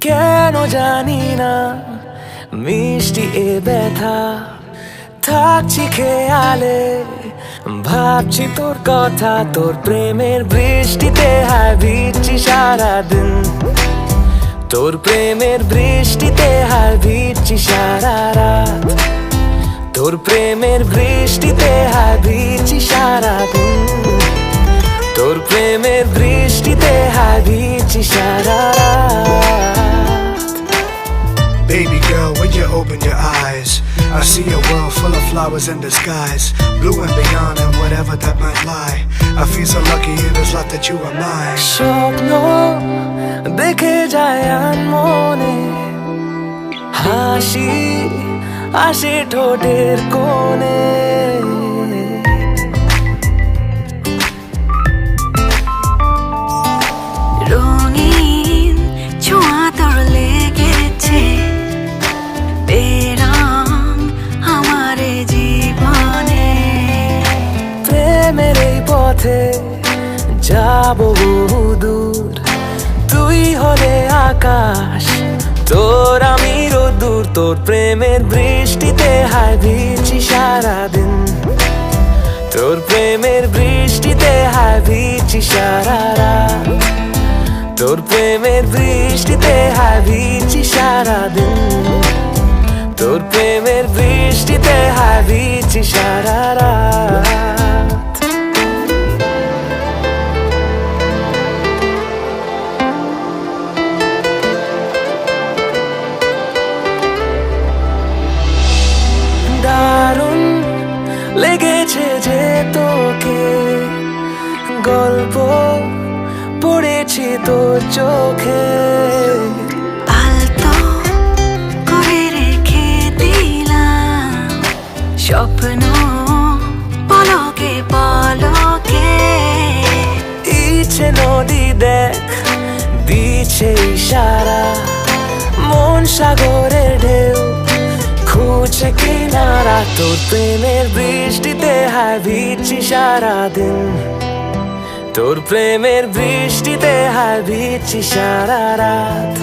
কেন জানি না মিষ্টি এ ব্যথা থাকছি খেয়ালে ভাবছি তোর কথা তোর প্রেমের বৃষ্টিতে হায় ভিজছি সারাদিন তোর প্রেমের বৃষ্টিতে হায় ভিজছি সারা রাত তোর প্রেমের বৃষ্টিতে হায় ভিজছি সারাদিন তোর প্রেমের বৃষ্টিতে হায় ভিজছি সারা রাত Baby girl, when you open your eyes, I see a world full of flowers in the skies, blue and beyond and whatever that might lie. I feel so lucky in this life that you are mine. স্বপ্ন দেখে যায় মনে হাসি আসে ঠোঁটের কোণে রঙিন ছোঁয়া তোর লেগেছে বেরং আমার জীবনে প্রেমের এই পথে যাব বহুদূর তুই হলে আকাশ তোর আমি রোদ্দুর তোর প্রেমের বৃষ্টিতে হায় ভিজছি সারাদিন তোর প্রেমের বৃষ্টিতে হায় ভিজছি সারা রাত তোর প্রেমের বৃষ্টিতে হায় ভিজছি সারাদিন তোর প্রেমের বৃষ্টিতে হায় ভিজছি সারা রাত দারুণ লেগেছে যে তোকে গল্প পড়েছি তোর চোখে আলতো করে রেখে দিলাম স্বপ্ন পলকে পলকে ইচ্ছে নদী দেখ দিচ্ছে ইশারা মন সাগরের ঢেউ খুঁজছে কিনারা তোর প্রেমের বৃষ্টিতে হায় ভিজছি সারাদিন তোর প্রেমের বৃষ্টিতে হায় ভিজছি সারা রাত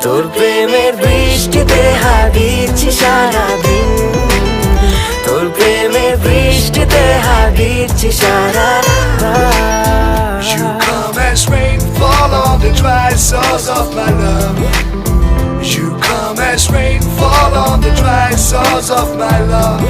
তোর প্রেমের বৃষ্টিতে হায় ভিজছি সারাদিন তোর প্রেমের বৃষ্টিতে হায় ভিজছি সারা রাত You come as rainfall on the dry source of my love. You come as rainfall on the dry source of my love.